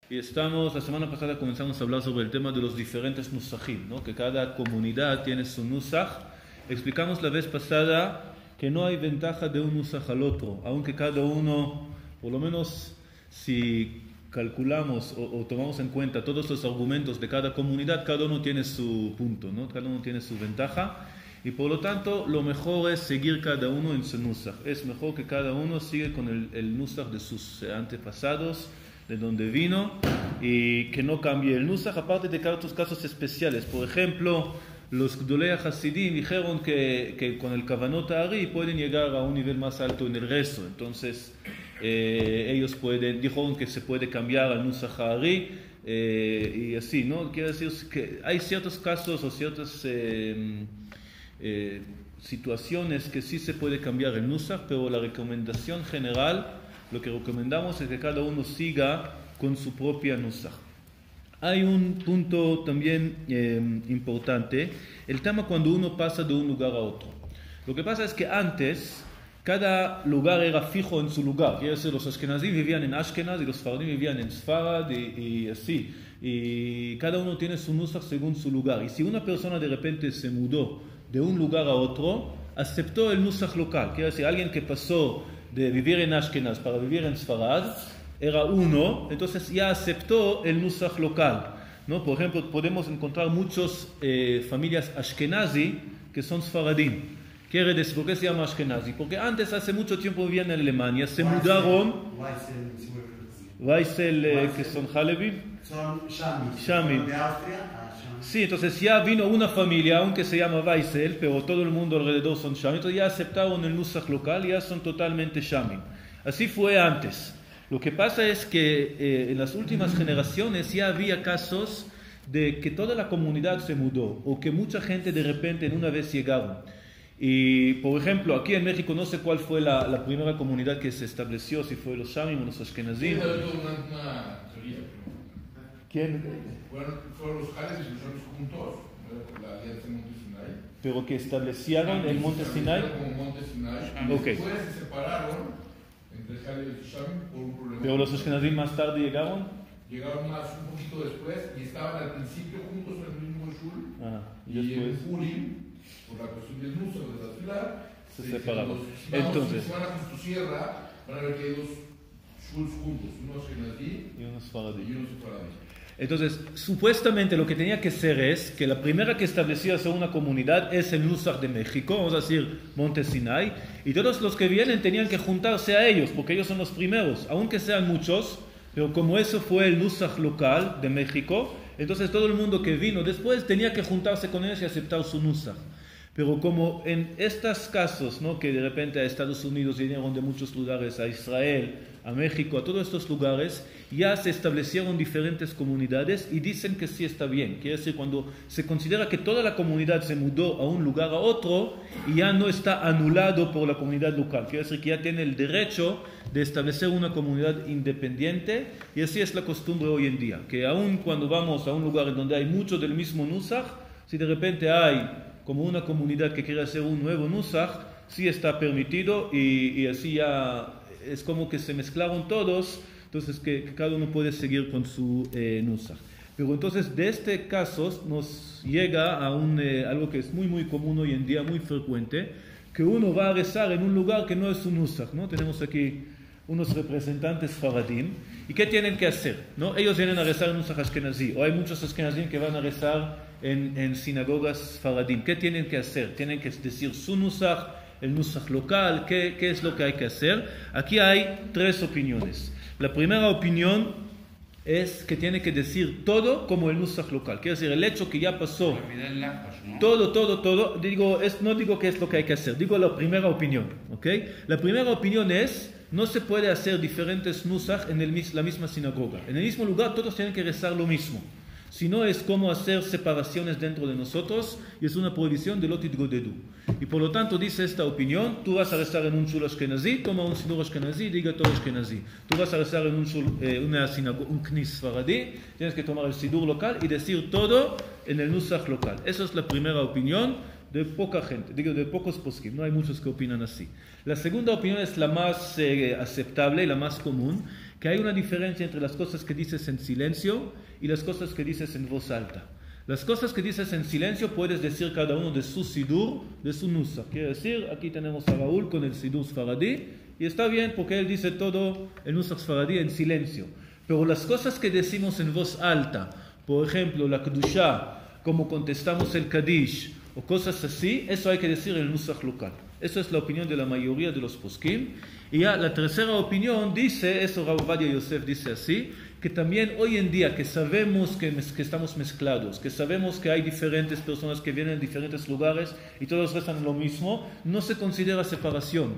Y la semana pasada comenzamos a hablar sobre el tema de los diferentes nusajim, ¿no? Que cada comunidad tiene su nusaj. Explicamos la vez pasada que no hay ventaja de un nusaj al otro, aunque cada uno, por lo menos si calculamos o tomamos en cuenta todos los argumentos de cada comunidad, cada uno tiene su punto, ¿no? Cada uno tiene su ventaja. Y por lo tanto, lo mejor es seguir cada uno en su nusaj. Es mejor que cada uno siga con el nusaj de sus antepasados, de donde vino, y que no cambie el nusaj, aparte de otros casos especiales. Por ejemplo, los Gdolei Hasidim dijeron que con el Kavanot Ari pueden llegar a un nivel más alto en el rezo. Entonces, ellos dijeron que se puede cambiar al nusaj Ari, y así, ¿no? Quiere decir que hay ciertos casos o ciertas situaciones que sí se puede cambiar el nusaj, pero la recomendación general, lo que recomendamos es que cada uno siga con su propia nusaj. Hay un punto también importante, el tema cuando uno pasa de un lugar a otro. Lo que pasa es que antes cada lugar era fijo en su lugar. Quiere decir, los Ashkenazim vivían en Ashkenaz y los Sfaradim vivían en Sfarad y así. Y cada uno tiene su nusaj según su lugar. Y si una persona de repente se mudó de un lugar a otro, aceptó el nusaj local. Quiere decir, alguien que pasó de vivir en Ashkenaz para vivir en Sfarad, era uno, entonces ya aceptó el nusaj local, ¿no? Por ejemplo, podemos encontrar muchas familias Ashkenazi que son Sfaradim. Quiere decir, ¿por qué se llama Ashkenazi? Porque antes, hace mucho tiempo vivían en Alemania, se mudaron, Weissel, que son Halevi, son Shami. De Austria. Sí, entonces ya vino una familia, aunque se llama Weissel, pero todo el mundo alrededor son Shamim, entonces ya aceptaron el nusaj local y ya son totalmente Shamim. Así fue antes. Lo que pasa es que en las últimas generaciones ya había casos de que toda la comunidad se mudó, o que mucha gente de repente en una vez llegaron. Y, por ejemplo, aquí en México no sé cuál fue la primera comunidad que se estableció, si fue los Shamim o los Ashkenazim. ¿Quién? Fueron los Jales y los Shams juntos, la alianza Monte Sinai. Pero que establecieron el Monte Sinai. Como Monte Sinai. Okay. Después se separaron entre Jales y Shams por un problema. Pero los Ashkenazim más tarde llegaron. Llegaron más un poquito después y estaban al principio juntos en el mismo shul. Y en Purim, por la cuestión del nusaj de la ciudad, se separaron. Entonces, si van a tu sierra, van a ver que hay dos shuls juntos, uno Ashkenazí y uno Sfaradí. Entonces, supuestamente lo que tenía que ser es que la primera que establecía una comunidad es el nusaj de México, vamos a decir Monte Sinai, y todos los que vienen tenían que juntarse a ellos, porque ellos son los primeros, aunque sean muchos, pero como eso fue el nusaj local de México, entonces todo el mundo que vino después tenía que juntarse con ellos y aceptar su nusaj. Pero como en estos casos, ¿no? Que de repente a Estados Unidos vinieron de muchos lugares, a Israel, a México, a todos estos lugares, ya se establecieron diferentes comunidades y dicen que sí está bien. Quiere decir, cuando se considera que toda la comunidad se mudó a un lugar a otro y ya no está anulado por la comunidad local. Quiere decir que ya tiene el derecho de establecer una comunidad independiente, y así es la costumbre hoy en día. Que aun cuando vamos a un lugar en donde hay mucho del mismo nusaj, si de repente hay como una comunidad que quiere hacer un nuevo nusaj, sí está permitido, y así ya es como que se mezclaron todos, entonces que cada uno puede seguir con su nusaj. Pero entonces de este caso nos llega a algo que es muy muy común hoy en día, muy frecuente, que uno va a rezar en un lugar que no es un nusaj, ¿no? Tenemos aquí unos representantes Faradim, ¿y qué tienen que hacer? ¿No? Ellos vienen a rezar en nusaj Ashkenazí, o hay muchos Ashkenazim que van a rezar en sinagogas Faradim. ¿Qué tienen que hacer? Tienen que decir su nusaj, el nusaj local, ¿qué es lo que hay que hacer? Aquí hay tres opiniones. La primera opinión es que tiene que decir todo como el nusaj local. Quiere decir, el hecho que ya pasó, todo, no digo qué es lo que hay que hacer, digo la primera opinión, ¿ok? La primera opinión es, no se puede hacer diferentes nusaj en la misma sinagoga. En el mismo lugar todos tienen que rezar lo mismo. Si no, es como hacer separaciones dentro de nosotros, y es una prohibición de Lotit Godedu. Y por lo tanto dice esta opinión: tú vas a rezar en un shul Ashkenazí, toma un sidur Ashkenazí, diga todo Ashkenazí. Tú vas a rezar en una sinagoga, un knis Sfaradí, tienes que tomar el sidur local y decir todo en el nusaj local. Esa es la primera opinión de poca gente, de pocos poskim, no hay muchos que opinan así. La segunda opinión es la más aceptable y la más común, que hay una diferencia entre las cosas que dices en silencio y las cosas que dices en voz alta. Las cosas que dices en silencio puedes decir cada uno de su sidur, de su nusa. Quiere decir, aquí tenemos a Raúl con el sidur sfaradí, y está bien porque él dice todo el nusa sfaradí en silencio. Pero las cosas que decimos en voz alta, por ejemplo, la Kedushá, como contestamos el Kadish, o cosas así, eso hay que decir en el nusach local. Esa es la opinión de la mayoría de los poskim. Y ya la tercera opinión dice, eso Rav Ovadia Yosef dice así, que también hoy en día que sabemos que estamos mezclados, que sabemos que hay diferentes personas que vienen de diferentes lugares y todos rezan lo mismo, no se considera separación.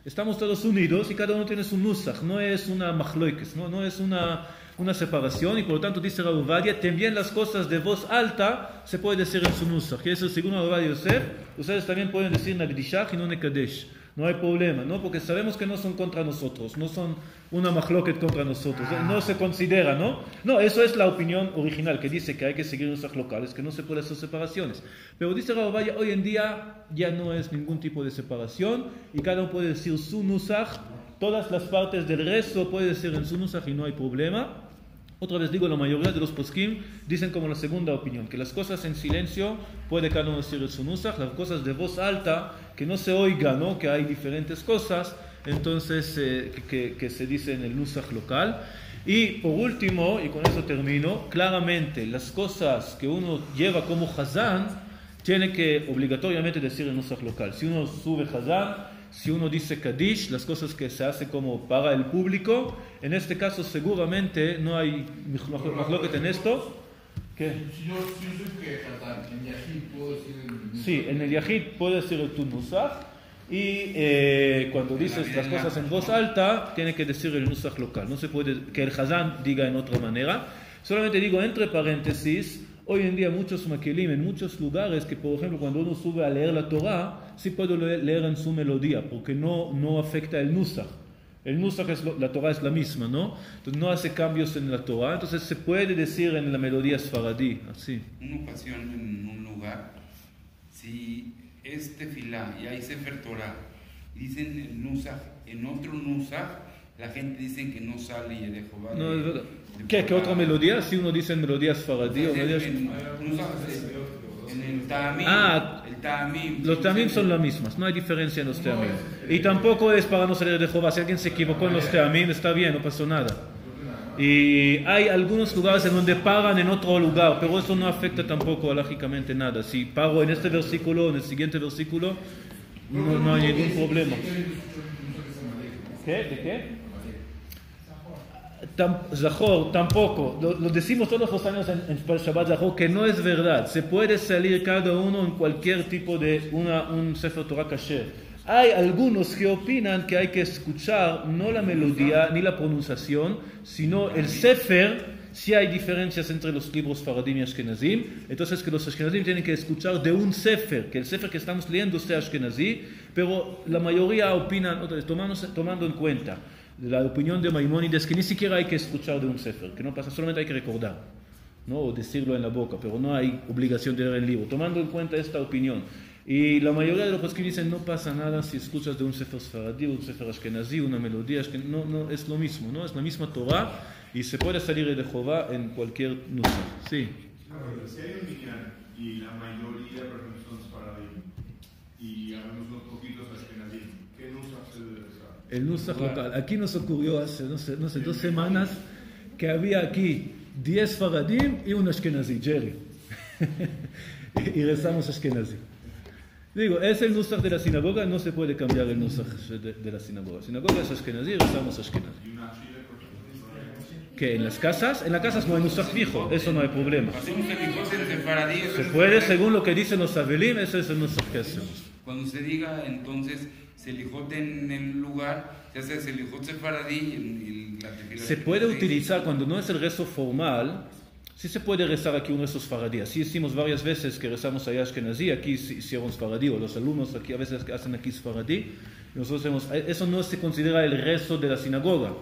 Estamos todos unidos y cada uno tiene su nusach, no es una machloikes, no es una separación, y por lo tanto dice Rav Ovadia, también las cosas de voz alta se puede decir en su nusach. Y eso según Rav Ovadia Yosef, ustedes también pueden decir Nagdishach y no Nekadesh. No hay problema, ¿no? Porque sabemos que no son contra nosotros, no son una machloket contra nosotros, no se considera, ¿no? No, eso es la opinión original, que dice que hay que seguir nusach locales, que no se puede hacer separaciones. Pero dice Rav Ovadia, hoy en día ya no es ningún tipo de separación, y cada uno puede decir su nusach, todas las partes del resto puede decir en su nusach y no hay problema. Otra vez digo, la mayoría de los poskim dicen como la segunda opinión, que las cosas en silencio puede cada uno decir en su nusach, las cosas de voz alta, que no se oiga, ¿no? Que hay diferentes cosas, entonces que se dice en el nusach local. Y por último, y con eso termino, claramente las cosas que uno lleva como hazán, tiene que obligatoriamente decir el nusach local. Si uno sube hazán, si uno dice Kadish, las cosas que se hace como para el público, en este caso seguramente no hay machloket en esto. ¿Qué? Si yo sé que en Yahid puedo decir el... Sí, en el Yahid puede decir el tu nusach, y cuando dices las cosas en voz alta, tiene que decir el nusach local. No se puede que el hazán diga en otra manera. Solamente digo entre paréntesis, hoy en día muchos maquilim en muchos lugares que, por ejemplo, cuando uno sube a leer la Torah, sí puede leer en su melodía, porque no afecta el nusach. El nusach la Torah es la misma, ¿no? Entonces no hace cambios en la Torah, entonces se puede decir en la melodía sfaradí, así. Una ocasión en un lugar, si es tefilá y hay sefer Torah, dicen el nusach, en otro nusach, la gente dice que no sale y de Jehová. No, es verdad. ¿Qué otra melodía? Si uno dice en melodía sfaradí o melodía... En el ta'amim, el ta'amim, los ta'amim son las mismas, no hay diferencia en los ta'amim. Y tampoco es para no salir de Jehová. Si alguien se equivocó en los ta'amim, está bien, no pasó nada. Y hay algunos lugares en donde pagan en otro lugar, pero eso no afecta tampoco lógicamente nada. Si pago en este versículo o en el siguiente versículo, no hay ningún problema. ¿Qué? ¿De qué? Zahor, tampoco. Lo decimos todos los años en Shabbat Zahor, que no es verdad. Se puede salir cada uno en cualquier tipo de un Sefer Torah kasher. Hay algunos que opinan que hay que escuchar no la melodía ni la pronunciación, sino el Sefer. Si hay diferencias entre los libros Faradim y Ashkenazim, entonces que los Ashkenazim tienen que escuchar de un Sefer, que el Sefer que estamos leyendo sea Ashkenazí, pero la mayoría opinan, tomando en cuenta la opinión de Maimónides, que ni siquiera hay que escuchar de un Sefer, que no pasa, solamente hay que recordar, ¿no? O decirlo en la boca, pero no hay obligación de leer el libro, tomando en cuenta esta opinión. Y la mayoría de los poskim dicen no pasa nada si escuchas de un Sefer Sfaradí, un Sefer Ashkenazí, una melodía, no es lo mismo, ¿no? Es la misma Torah y se puede salir de Jehová en cualquier nusach. Sí. Si hay un minyan y la mayoría, por ejemplo, son Sfaradí y hablamos unos poquitos Ashkenazí, ¿qué nusach se debe usar? El nusach local. Aquí nos ocurrió hace, no sé, 2 semanas que había aquí 10 Faradim y un Ashkenazí, Jerry. Y rezamos Ashkenazí. Digo, es el nusach de la sinagoga, no se puede cambiar el nusach de la sinagoga. La sinagoga es Ashkenazí, rezamos Ashkenazí. ¿Qué? ¿En las casas? En las casas no hay nusach fijo, eso no hay problema. Se puede, según lo que dicen los abelim, ese es el nusach que hacemos. Cuando se diga entonces selijot en el lugar, se hace selijot sefaradí y la tefila. Se puede utilizar cuando no es el rezo formal. Sí se puede rezar aquí un rezo sfaradí. Así decimos varias veces que rezamos allá Ashkenazí, aquí hicieron sfaradí, o los alumnos aquí a veces hacen aquí sfaradí. Nosotros hacemos, eso no se considera el rezo de la sinagoga.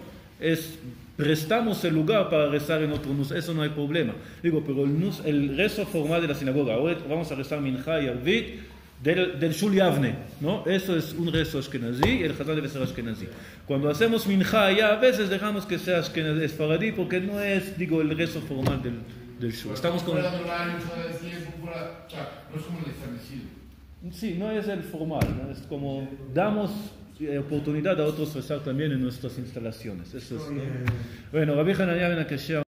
Prestamos el lugar para rezar en otro nus, eso no hay problema. Digo, pero el rezo formal de la sinagoga, ahora vamos a rezar Minjá y Arvit, del Shul Yavne, ¿no? Eso es un rezo ashkenazí, el Hazán debe ser ashkenazí. Cuando hacemos minja ya a veces dejamos que sea ashkenazí, esfaradí, porque no es, digo, el rezo formal del Shul. Estamos con... No es como el establecido. Sí, no es el formal, ¿no? Es como damos oportunidad a otros rezar también en nuestras instalaciones. Eso es, ¿no? Bueno, Rabbi Hanania ben Akashia